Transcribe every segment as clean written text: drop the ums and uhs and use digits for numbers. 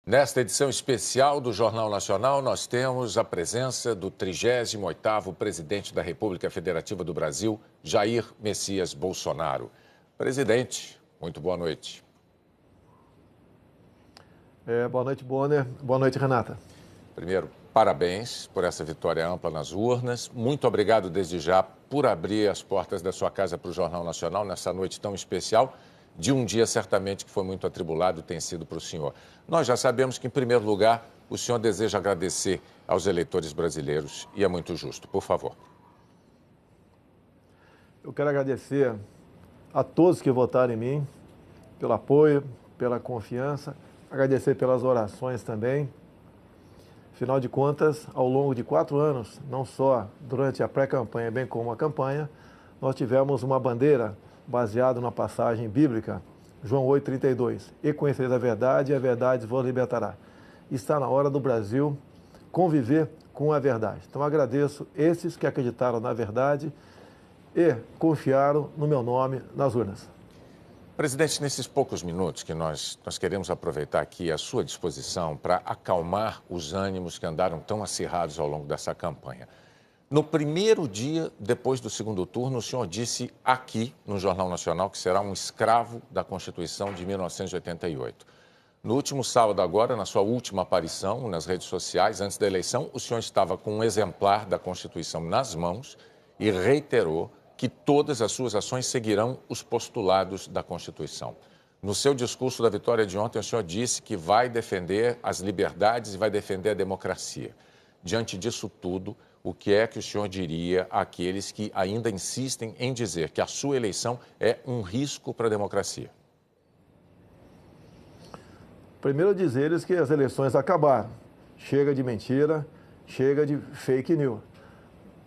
Nesta edição especial do Jornal Nacional, nós temos a presença do 38º presidente da República Federativa do Brasil, Jair Messias Bolsonaro. Presidente, muito boa noite. Boa noite, Bonner. Boa noite, Renata. Primeiro, parabéns por essa vitória ampla nas urnas. Muito obrigado desde já por abrir as portas da sua casa para o Jornal Nacional nessa noite tão especial, de um dia certamente que foi muito atribulado e tem sido para o senhor. Nós já sabemos que, em primeiro lugar, o senhor deseja agradecer aos eleitores brasileiros e é muito justo. Por favor. Eu quero agradecer a todos que votaram em mim, pelo apoio, pela confiança, agradecer pelas orações também. Afinal de contas, ao longo de 4 anos, não só durante a pré-campanha, bem como a campanha, nós tivemos uma bandeira baseada na passagem bíblica, João 8,32. E conhecereis a verdade, e a verdade vos libertará. Está na hora do Brasil conviver com a verdade. Então agradeço esses que acreditaram na verdade e confiaram no meu nome nas urnas. Presidente, nesses poucos minutos que nós queremos aproveitar aqui à sua disposição para acalmar os ânimos que andaram tão acirrados ao longo dessa campanha. No primeiro dia, depois do segundo turno, o senhor disse aqui no Jornal Nacional que será um escravo da Constituição de 1988. No último sábado agora, na sua última aparição nas redes sociais, antes da eleição, o senhor estava com um exemplar da Constituição nas mãos e reiterou que todas as suas ações seguirão os postulados da Constituição. No seu discurso da vitória de ontem, o senhor disse que vai defender as liberdades e vai defender a democracia. Diante disso tudo, o que é que o senhor diria àqueles que ainda insistem em dizer que a sua eleição é um risco para a democracia? Primeiro, dizer-lhes que as eleições acabaram. Chega de mentira, chega de fake news.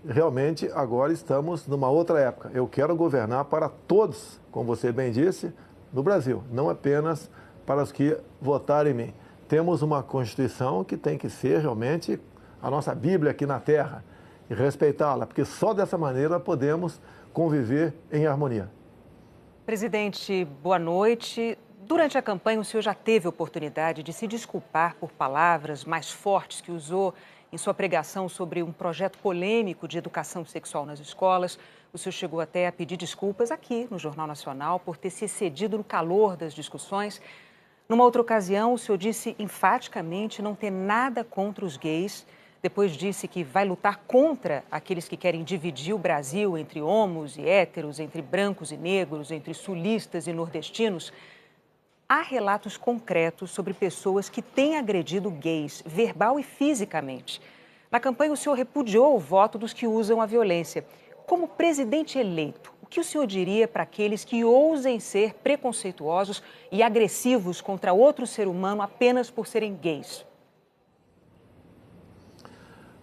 Realmente, agora estamos numa outra época. Eu quero governar para todos, como você bem disse, no Brasil, não apenas para os que votaram em mim. Temos uma Constituição que tem que ser realmente a nossa Bíblia aqui na Terra e respeitá-la, porque só dessa maneira podemos conviver em harmonia. Presidente, boa noite. Durante a campanha, o senhor já teve oportunidade de se desculpar por palavras mais fortes que usou em sua pregação sobre um projeto polêmico de educação sexual nas escolas. O senhor chegou até a pedir desculpas aqui no Jornal Nacional por ter se excedido no calor das discussões. Numa outra ocasião, o senhor disse enfaticamente não ter nada contra os gays. Depois disse que vai lutar contra aqueles que querem dividir o Brasil entre homos e héteros, entre brancos e negros, entre sulistas e nordestinos. Há relatos concretos sobre pessoas que têm agredido gays, verbal e fisicamente. Na campanha, o senhor repudiou o voto dos que usam a violência. Como presidente eleito, o que o senhor diria para aqueles que ousem ser preconceituosos e agressivos contra outro ser humano apenas por serem gays?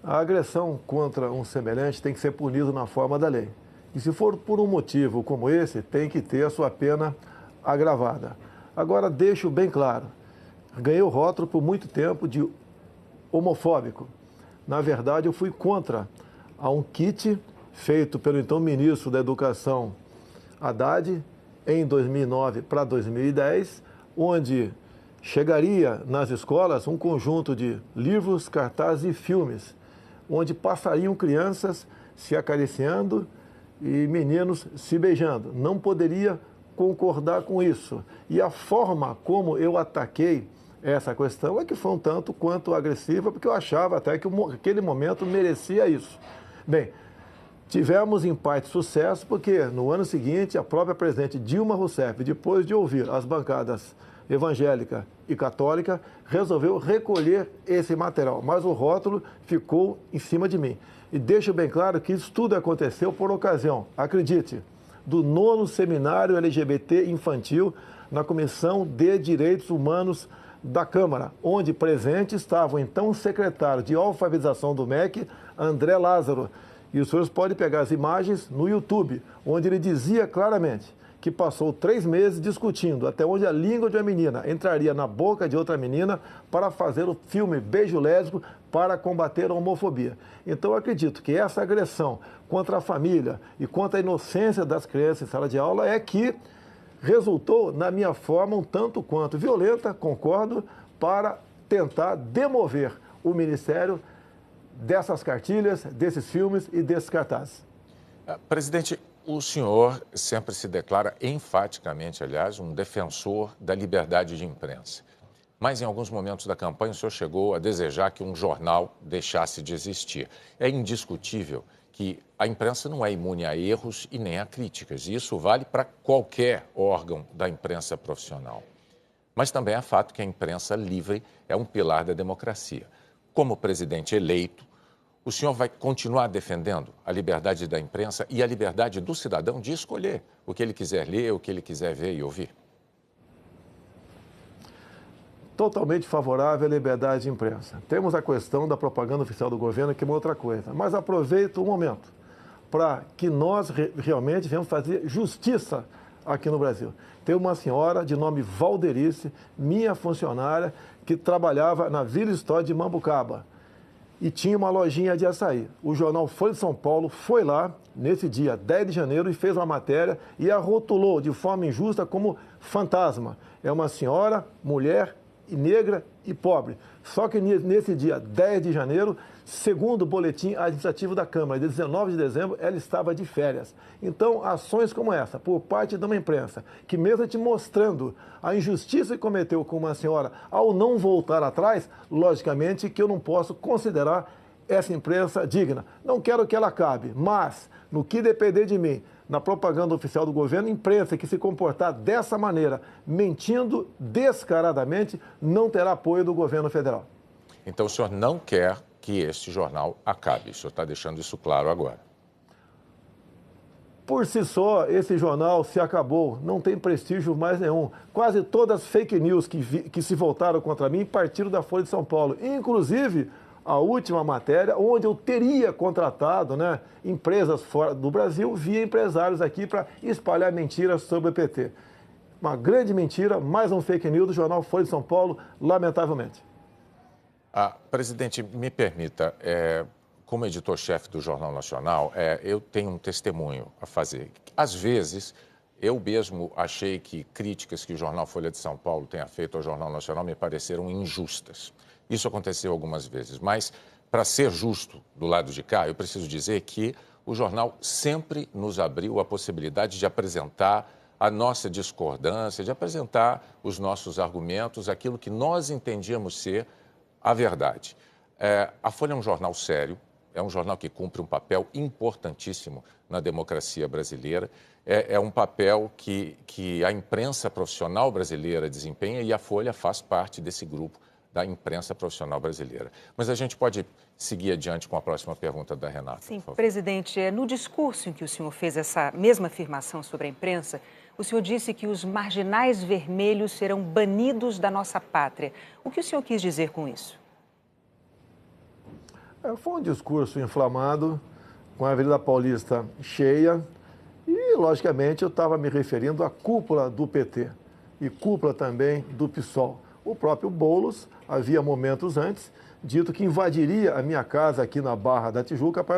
A agressão contra um semelhante tem que ser punida na forma da lei. E se for por um motivo como esse, tem que ter a sua pena agravada. Agora, deixo bem claro, ganhei o rótulo por muito tempo de homofóbico. Na verdade, eu fui contra a um kit feito pelo então ministro da Educação, Haddad, em 2009 para 2010, onde chegaria nas escolas um conjunto de livros, cartazes e filmes, onde passariam crianças se acariciando e meninos se beijando. Não poderia concordar com isso. E a forma como eu ataquei essa questão é que foi um tanto quanto agressiva, porque eu achava até que aquele momento merecia isso. Bem, tivemos em parte sucesso, porque no ano seguinte a própria presidente Dilma Rousseff, depois de ouvir as bancadas evangélica e católica, resolveu recolher esse material, mas o rótulo ficou em cima de mim. E deixo bem claro que isso tudo aconteceu por ocasião, acredite, do 9º Seminário LGBT Infantil na Comissão de Direitos Humanos da Câmara, onde presente estava o então secretário de alfabetização do MEC, André Lázaro. E os senhores podem pegar as imagens no YouTube, onde ele dizia claramente que passou 3 meses discutindo até onde a língua de uma menina entraria na boca de outra menina para fazer o filme Beijo Lésbico para combater a homofobia. Então, eu acredito que essa agressão contra a família e contra a inocência das crianças em sala de aula é que resultou, na minha forma, um tanto quanto violenta, concordo, para tentar demover o Ministério dessas cartilhas, desses filmes e desses cartazes. Presidente, o senhor sempre se declara enfaticamente, aliás, um defensor da liberdade de imprensa. Mas em alguns momentos da campanha o senhor chegou a desejar que um jornal deixasse de existir. É indiscutível que a imprensa não é imune a erros e nem a críticas. E isso vale para qualquer órgão da imprensa profissional. Mas também é fato que a imprensa livre é um pilar da democracia. Como presidente eleito, o senhor vai continuar defendendo a liberdade da imprensa e a liberdade do cidadão de escolher o que ele quiser ler, o que ele quiser ver e ouvir? Totalmente favorável à liberdade de imprensa. Temos a questão da propaganda oficial do governo, que é uma outra coisa. Mas aproveito o momento para que nós realmente venhamos fazer justiça aqui no Brasil. Tem uma senhora de nome Valderice, minha funcionária, que trabalhava na Vila História de Mambucaba e tinha uma lojinha de açaí. O jornal Folha de São Paulo foi lá, nesse dia 10 de janeiro, e fez uma matéria e a rotulou de forma injusta como fantasma. É uma senhora, mulher, negra e pobre. Só que nesse dia 10 de janeiro, segundo o boletim administrativo da Câmara, de 19 de dezembro, ela estava de férias. Então, ações como essa, por parte de uma imprensa, que mesmo te mostrando a injustiça que cometeu com uma senhora ao não voltar atrás, logicamente que eu não posso considerar essa imprensa digna. Não quero que ela acabe, mas, no que depender de mim, na propaganda oficial do governo, imprensa que se comportar dessa maneira, mentindo descaradamente, não terá apoio do governo federal. Então o senhor não quer que este jornal acabe. O senhor está deixando isso claro agora. Por si só, esse jornal se acabou, não tem prestígio mais nenhum. Quase todas as fake news que se voltaram contra mim partiram da Folha de São Paulo. Inclusive, a última matéria, onde eu teria contratado empresas fora do Brasil via empresários aqui para espalhar mentiras sobre o PT. Uma grande mentira, mais um fake news do jornal Folha de São Paulo, lamentavelmente. Presidente, me permita, como editor-chefe do Jornal Nacional, eu tenho um testemunho a fazer. Às vezes, eu mesmo achei que críticas que o jornal Folha de São Paulo tenha feito ao Jornal Nacional me pareceram injustas. Isso aconteceu algumas vezes, mas, para ser justo do lado de cá, eu preciso dizer que o jornal sempre nos abriu a possibilidade de apresentar a nossa discordância, de apresentar os nossos argumentos, aquilo que nós entendíamos ser a verdade. A Folha é um jornal sério, é um jornal que cumpre um papel importantíssimo na democracia brasileira, é um papel que a imprensa profissional brasileira desempenha e a Folha faz parte desse grupo da imprensa profissional brasileira. Mas a gente pode seguir adiante com a próxima pergunta da Renata. Sim, presidente, no discurso em que o senhor fez essa mesma afirmação sobre a imprensa, o senhor disse que os marginais vermelhos serão banidos da nossa pátria. O que o senhor quis dizer com isso? Foi um discurso inflamado, com a Avenida Paulista cheia, e, logicamente, eu estava me referindo à cúpula do PT e cúpula também do PSOL. O próprio Boulos, havia momentos antes, dito que invadiria a minha casa aqui na Barra da Tijuca por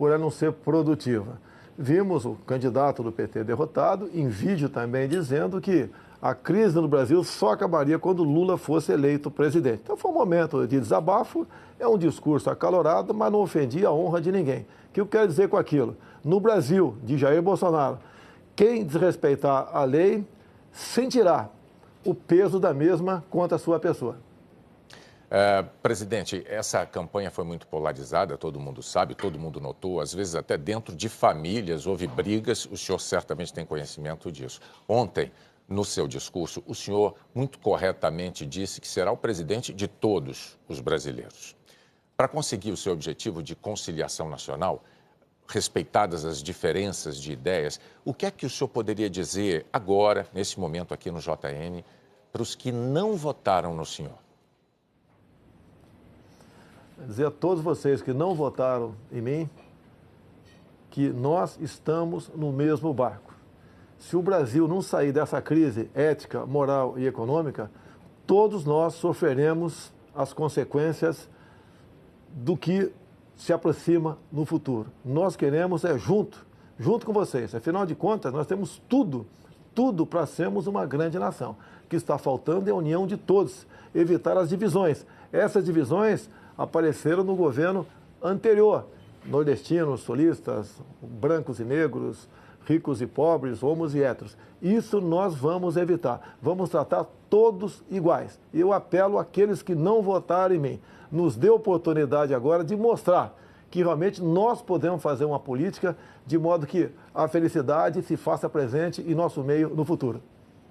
ela não ser produtiva. Vimos o candidato do PT derrotado, em vídeo também dizendo que a crise no Brasil só acabaria quando Lula fosse eleito presidente. Então foi um momento de desabafo, é um discurso acalorado, mas não ofendia a honra de ninguém. O que eu quero dizer com aquilo? No Brasil, de Jair Bolsonaro, quem desrespeitar a lei sentirá o peso da mesma contra a sua pessoa. Presidente, essa campanha foi muito polarizada, todo mundo sabe, todo mundo notou, às vezes até dentro de famílias houve brigas, o senhor certamente tem conhecimento disso. Ontem, no seu discurso, o senhor muito corretamente disse que será o presidente de todos os brasileiros. Para conseguir o seu objetivo de conciliação nacional, respeitadas as diferenças de ideias, o que é que o senhor poderia dizer agora, nesse momento aqui no JN, para os que não votaram no senhor? Dizer a todos vocês que não votaram em mim que nós estamos no mesmo barco. Se o Brasil não sair dessa crise ética, moral e econômica, todos nós sofreremos as consequências do que se aproxima no futuro. Nós queremos junto com vocês. Afinal de contas, nós temos tudo para sermos uma grande nação. O que está faltando é a união de todos, evitar as divisões. Essas divisões apareceram no governo anterior. Nordestinos, sulistas, brancos e negros, ricos e pobres, homos e héteros. Isso nós vamos evitar. Vamos tratar todos iguais. E eu apelo àqueles que não votaram em mim. Nos dê oportunidade agora de mostrar que realmente nós podemos fazer uma política de modo que a felicidade se faça presente em nosso meio no futuro.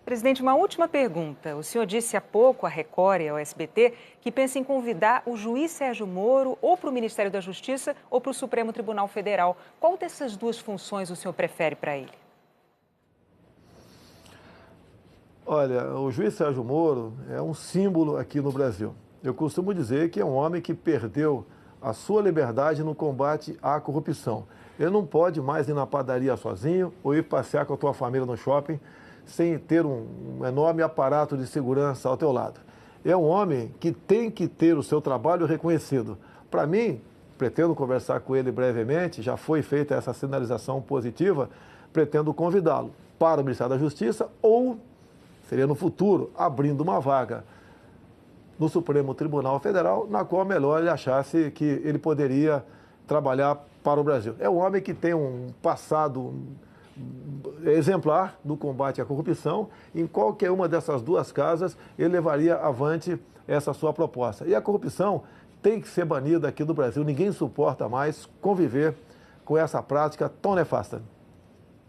Presidente, uma última pergunta. O senhor disse há pouco à Record e ao SBT que pensa em convidar o juiz Sérgio Moro ou para o Ministério da Justiça ou para o Supremo Tribunal Federal. Qual dessas duas funções o senhor prefere para ele? Olha, o juiz Sérgio Moro é um símbolo aqui no Brasil. Eu costumo dizer que é um homem que perdeu a sua liberdade no combate à corrupção. Ele não pode mais ir na padaria sozinho ou ir passear com a tua família no shopping sem ter um enorme aparato de segurança ao teu lado. É um homem que tem que ter o seu trabalho reconhecido. Para mim, pretendo conversar com ele brevemente, já foi feita essa sinalização positiva, pretendo convidá-lo para o Ministério da Justiça ou, seria no futuro, abrindo uma vaga no Supremo Tribunal Federal, na qual melhor ele achasse que ele poderia trabalhar para o Brasil. É um homem que tem um passado exemplar no combate à corrupção. Em qualquer uma dessas duas casas, ele levaria avante essa sua proposta. E a corrupção tem que ser banida aqui do Brasil. Ninguém suporta mais conviver com essa prática tão nefasta.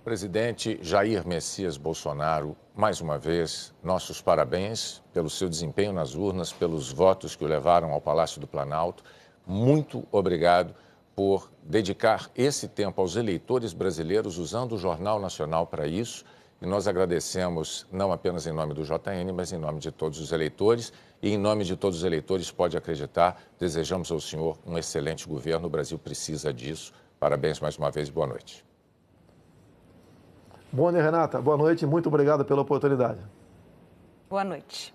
Presidente Jair Messias Bolsonaro, mais uma vez, nossos parabéns pelo seu desempenho nas urnas, pelos votos que o levaram ao Palácio do Planalto. Muito obrigado por dedicar esse tempo aos eleitores brasileiros, usando o Jornal Nacional para isso. E nós agradecemos, não apenas em nome do JN, mas em nome de todos os eleitores. E em nome de todos os eleitores, pode acreditar, desejamos ao senhor um excelente governo. O Brasil precisa disso. Parabéns mais uma vez e boa noite. Bom, Renata, boa noite e muito obrigado pela oportunidade. Boa noite.